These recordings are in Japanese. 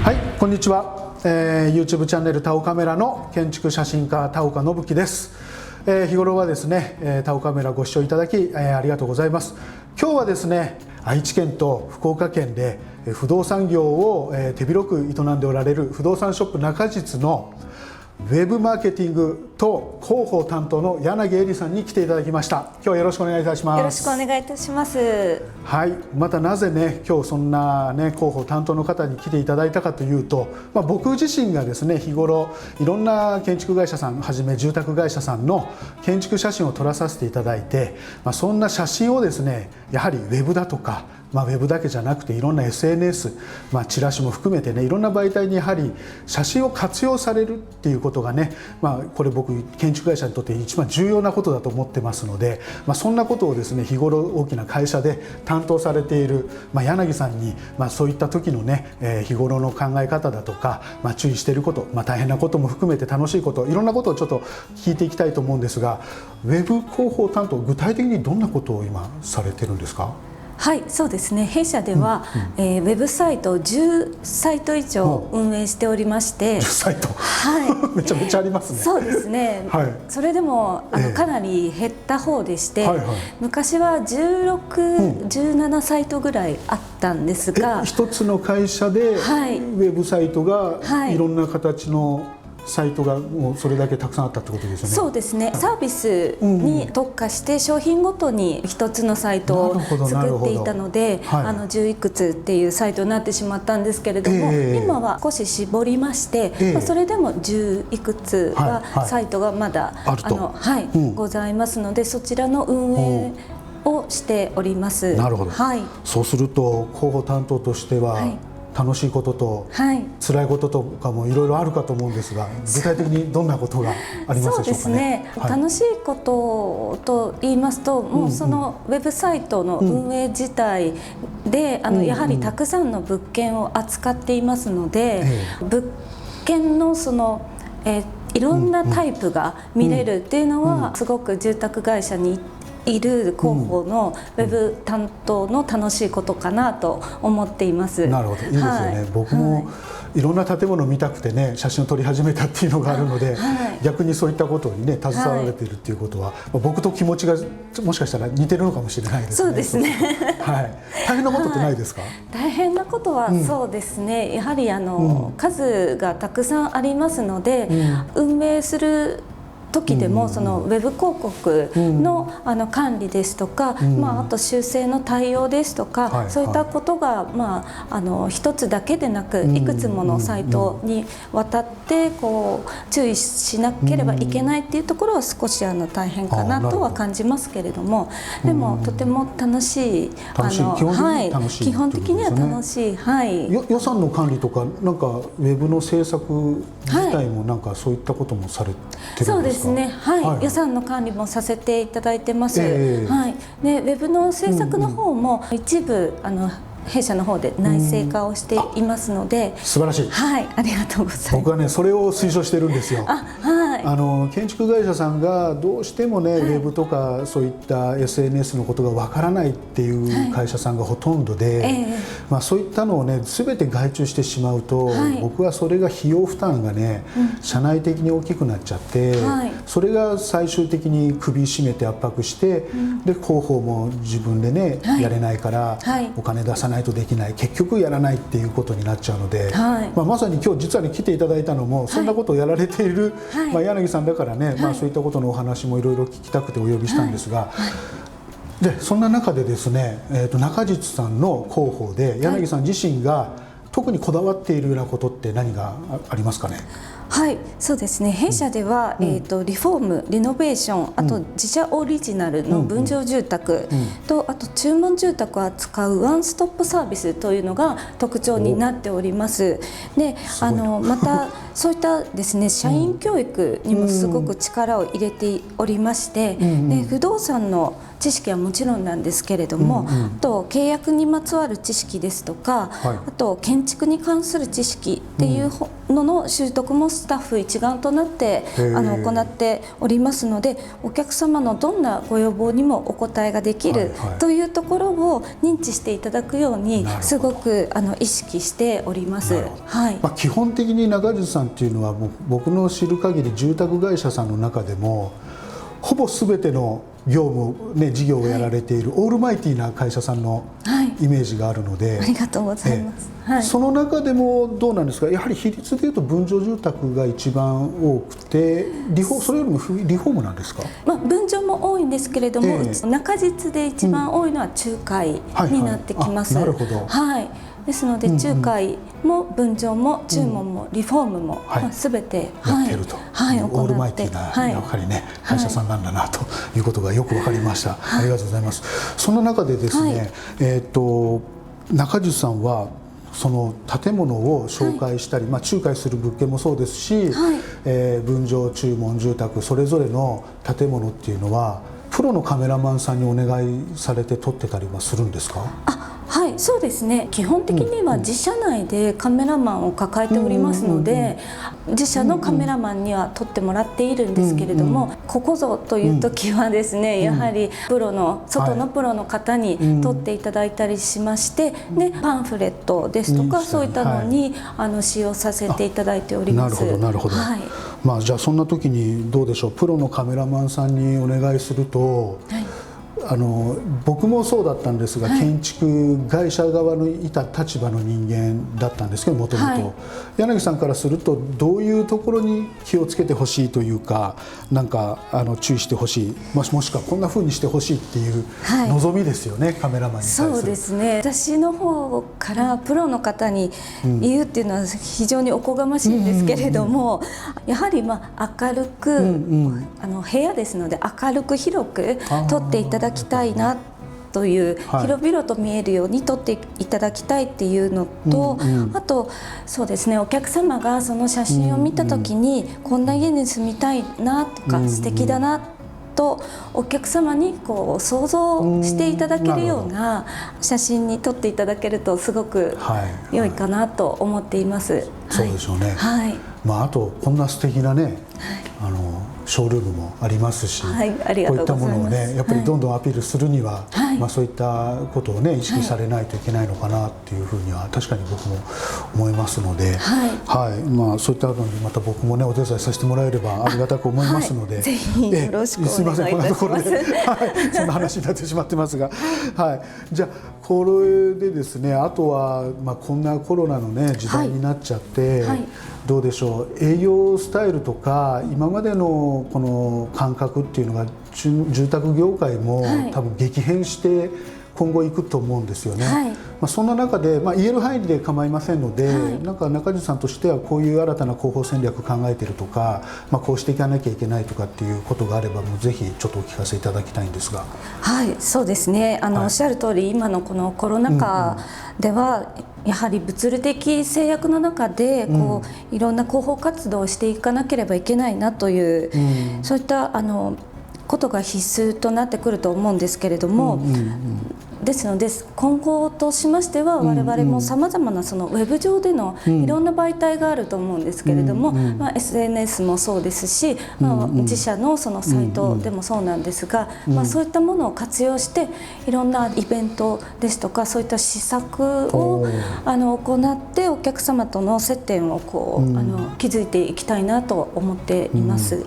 はい、こんにちは。YouTube チャンネルタオカメラの建築写真家田岡信樹です。日頃はですね、タオカメラご視聴いただき、ありがとうございます。今日はですね、愛知県と福岡県で不動産業を手広く営んでおられる不動産ショップ中実のウェブマーケティングと広報担当の柳恵里さんに来ていただきました。今日はよろしくお願いいたします。よろしくお願いいたします。はい、またなぜね今日そんなね広報担当の方に来ていただいたかというと、僕自身がですね日頃いろんな建築会社さんはじめ住宅会社さんの建築写真を撮らさせていただいて、そんな写真をですねやはりウェブだとか、ウェブだけじゃなくていろんな SNS、チラシも含めてねいろんな媒体にやはり写真を活用されるっていうことがね、これ僕建築会社にとって一番重要なことだと思ってますので、そんなことをですね日頃大きな会社で担当されている、柳さんに、そういった時のね、日頃の考え方だとか、注意していること、大変なことも含めて楽しいこといろんなことをちょっと聞いていきたいと思うんですが、ウェブ広報担当具体的にどんなことを今されてるんですか？はい、そうですね。弊社では、ウェブサイトを10サイト以上運営しておりまして、10サイト、はい、めちゃめちゃありますね。そうですね。はい、それでもかなり減った方でして、昔は16、17サイトぐらいあったんですが、一つの会社でウェブサイトがいろんな形のサイトがもうそれだけたくさんあったってことですよね。そうですね。サービスに特化して商品ごとに一つのサイトを作っていたので、10いくつっていうサイトになってしまったんですけれども、今は少し絞りまして、それでも10いくつはサイトがまだございますので、そちらの運営をしております。なるほど。そうすると広報担当としては、楽しいことと辛いこととかもいろいろあるかと思うんですが、具体的にどんなことがありますでしょうかね。そうですね。楽しいことと言いますと、もうそのウェブサイトの運営自体で、やはりたくさんの物件を扱っていますので、物件のそのいろんなタイプが見れるっていうのは、すごく住宅会社にいる広報のウェブ担当の楽しいことかなと思っています。なるほど、いいですよね。僕もいろんな建物を見たくてね写真を撮り始めたっていうのがあるので、逆にそういったことにね携わられているっていうことは、僕と気持ちがもしかしたら似てるのかもしれないですね。そうですね。大変なことってないですか？大変なことはそうですね。やはり数がたくさんありますので、運営する時でもそのウェブ広告の管理ですとか、あと修正の対応ですとか、そういったことが一つだけでなくいくつものサイトにわたって注意しなければいけないっていうところは少し大変かなとは感じますけれども、でもとても楽しい、基本的には楽しい。予算の管理とかなんかウェブの制作自体もなんかそういったこともされてるんですか？そうですね。予算の管理もさせていただいてます。で、ウェブの制作の方も一部弊社の方で内製化をしていますので。素晴らしい。ありがとうございます。僕はねそれを推奨してるんですよ。建築会社さんがどうしてもね、ウェブとかそういった SNS のことがわからないっていう会社さんがほとんどで、そういったのをね全て外注してしまうと、僕はそれが費用負担がね、社内的に大きくなっちゃって、それが最終的に首絞めて圧迫して、で広報も自分でね、やれないから、お金出さないとできない、結局やらないっていうことになっちゃうので、まさに今日実は来ていただいたのもそんなことをやられている、柳さんだからね、そういったことのお話もいろいろ聞きたくてお呼びしたんですが、でそんな中でですね、中実さんの広報で柳さん自身が特にこだわっているようなことって何がありますかね？はい、そうですね。弊社では、リフォーム、リノベーション、あと自社オリジナルの分譲住宅と、あと注文住宅を扱うワンストップサービスというのが特徴になっております。で、またそういったですね、社員教育にもすごく力を入れておりまして、で不動産の知識はもちろんなんですけれども、あと契約にまつわる知識ですとか、あと建築に関する知識っていうのの習得もスタッフ一丸となって行っておりますので、お客様のどんなご要望にもお答えができるというところを認知していただくようにすごく意識しております。はい、基本的に中地さんっていうのは僕の知る限り住宅会社さんの中でもほぼ全ての業務、ね、事業をやられているオールマイティーな会社さんのイメージがあるので、ありがとうございます。はい、その中でもどうなんですか、やはり比率でいうと分譲住宅が一番多くてそれよりもリフォームなんですか？分譲も多いんですけれども、中実で一番多いのは仲介になってきます。なるほど。はい、ですので仲介も分譲も注文もリフォームも全てやっていると、オールマイティーなやはりね会社さんなんだなということがよく分かりました。ありがとうございます。その中でですね、中地さんはその建物を紹介したり、仲介する物件もそうですし、分譲注文住宅それぞれの建物っていうのはプロのカメラマンさんにお願いされて撮ってたりはするんですか？はい、そうですね。基本的には自社内でカメラマンを抱えておりますので、自社のカメラマンには撮ってもらっているんですけれども、ここぞという時はですね、やはり外のプロの方に撮っていただいたりしまして、でパンフレットですとかそういったのに使用させていただいております。なるほどなるほど。はい、じゃあそんな時にどうでしょう、プロのカメラマンさんにお願いすると、僕もそうだったんですが、建築会社側にいた立場の人間だったんですけど、もともと柳さんからするとどういうところに気をつけてほしいというか、なんか注意してほしい、もしくはこんな風にしてほしいっていう望みですよね、カメラマンに対する。そうですね、私の方からプロの方に言うっていうのは非常におこがましいんですけれども、やはり明るく、部屋ですので明るく広く撮っていただきたいなという、広々と見えるように撮っていただきたいっていうのと、あとそうですね、お客様がその写真を見た時に、こんな家に住みたいなとか、素敵だなとお客様にこう想像していただけるような写真に撮っていただけるとすごく良いかなと思っています。そうでしょうね。あとこんな素敵なね、ショールームもありますし、こういったものをねやっぱりどんどんアピールするには、そういったことをね意識されないといけないのかなっていうふうには確かに僕も思いますので、そういったのにまた僕もねお手伝いさせてもらえればありがたく思いますので、ぜひよろしくお願いいたします。すみません、こんなところでそんな話になってしまってますが、じゃあこれでですね、あとはこんなコロナのね時代になっちゃって、どうでしょう、営業スタイルとか今までのこの感覚っていうのが住宅業界も多分激変して今後いくと思うんですよね。そんな中で、言える範囲で構いませんので、なんか中地さんとしてはこういう新たな広報戦略考えているとか、こうしていかなきゃいけないとかっていうことがあれば、もうぜひちょっとお聞かせいただきたいんですが。そうですね、おっしゃる通り、今のこのコロナ禍では、やはり物理的制約の中でいろんな広報活動をしていかなければいけないなという、そういったことが必須となってくると思うんですけれども、ですので今後としましては我々もさまざまなそのウェブ上でのいろんな媒体があると思うんですけれども、SNS もそうですし、自社のそのサイトでもそうなんですが、そういったものを活用していろんなイベントですとかそういった施策を行ってお客様との接点を築いていきたいなと思っています。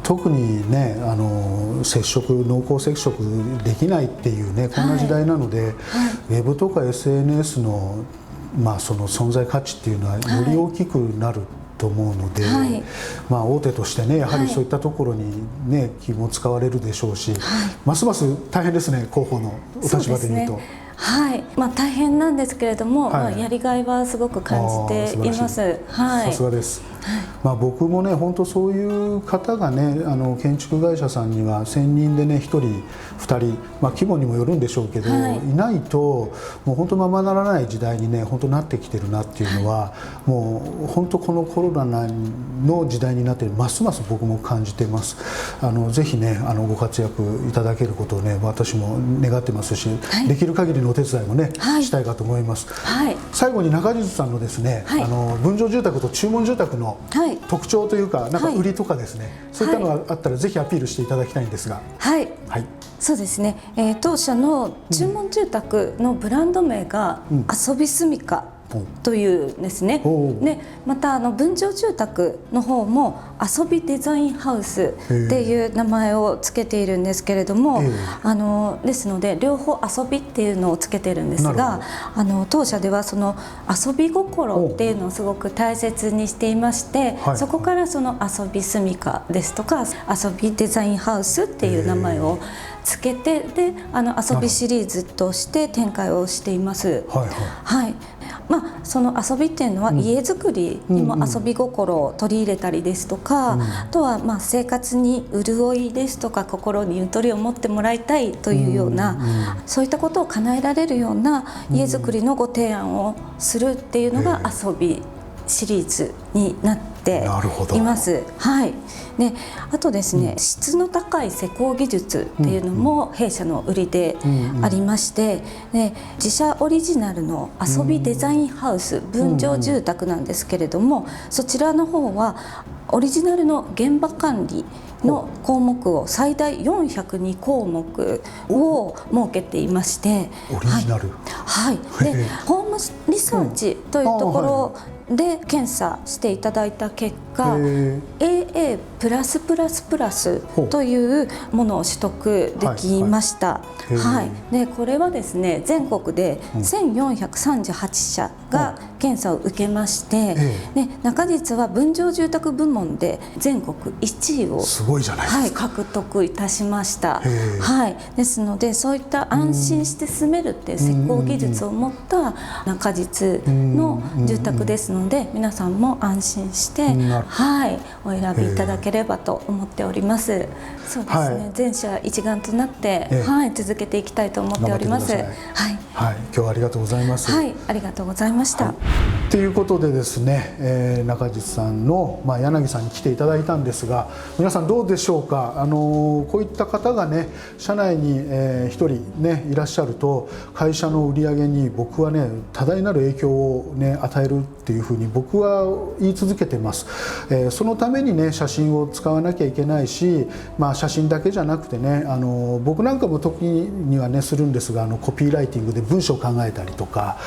特にね濃厚接触できないっていうねこんな時代なので、ウェブとか SNS のその存在価値っていうのはより大きくなると思うので、大手としてねやはりそういったところにね気も使われるでしょうし、ますます大変ですね、広報のお立場でいうと。大変なんですけれども、やりがいはすごく感じています。さすがです。僕もね本当そういう方がね建築会社さんには1000人でね1人2人、規模にもよるんでしょうけど、いないともう本当ままならない時代にね本当なってきてるなっていうのは、もう本当このコロナの時代になってますます僕も感じています。ぜひねご活躍いただけることをね私も願ってますし、できる限りののお手伝いもね、はい、したいかと思います。はい、最後に中実さんのですね、はい、分譲住宅と注文住宅の特徴というか、なんか売りとかですね、そういったのがあったらぜひアピールしていただきたいんですが。はい、はい、そうですね、当社の注文住宅のブランド名が遊び住みかというですね、でまた分譲住宅の方も遊びデザインハウスっていう名前をつけているんですけれども、ですので両方遊びっていうのをつけてるんですが、当社ではその遊び心っていうのをすごく大切にしていまして、そこからその遊び住みかですとか遊びデザインハウスっていう名前をつけて、で遊びシリーズとして展開をしています。はい、その遊びっていうのは家づくりにも遊び心を取り入れたりですとか、あとは生活に潤いですとか心にゆとりを持ってもらいたいというような、そういったことを叶えられるような家づくりのご提案をするっていうのが遊びシリーズになっています。はい、であとですね、質の高い施工技術っていうのも弊社の売りでありまして、で自社オリジナルの遊びデザインハウス分譲住宅なんですけれども、そちらの方はオリジナルの現場管理の項目を最大402項目を設けていまして、オリジナル、はい、でホームリサーチというところで検査していただいた結果、AA+++ というものを取得できました。はい、でこれはですね、全国で1438社が検査を受けまして、で中実は分譲住宅部門で全国1位をすごいじゃないですか、獲得いたしました。はい、ですのでそういった安心して住めるっていう施工技術を持った中実の住宅ですので、皆さんも安心して、はい、お選びいただければと思っております。そうですね、全社一丸となって、はい、続けていきたいと思っております。はい、はい、今日はありがとうございます。はい、ありがとうございました。ということでですね、中実さんの、柳さんに来ていただいたんですが、皆さんどうでしょうか。こういった方がね、社内に一人ねいらっしゃると、会社の売り上げに僕はね多大なる影響をね与えるっていうふうに僕は言い続けてます。そのためにね写真を使わなきゃいけないし、写真だけじゃなくてね、僕なんかも時にはねするんですが、コピーライティングで文章を考えたりとか、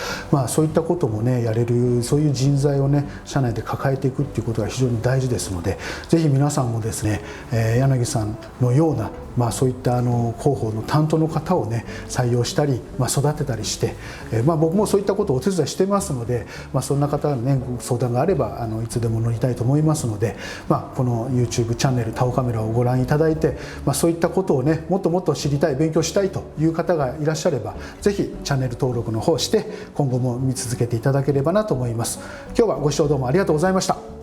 そういったこともねやれる、そういう人材をね社内で抱えていくっていうことが非常に大事ですので、ぜひ皆さんもですね、柳さんのようなそういった広報の担当の方をね採用したり、育てたりして、僕もそういったことをお手伝いしてますので、そんな方ね相談があればいつでも乗りたいと思いますので、この YouTube チャンネルタオカメラをご覧いただいて、そういったことをねもっともっと知りたい、勉強したいという方がいらっしゃれば、ぜひチャンネル登録の方して今後も見続けていただければなと思います。今日はご視聴どうもありがとうございました。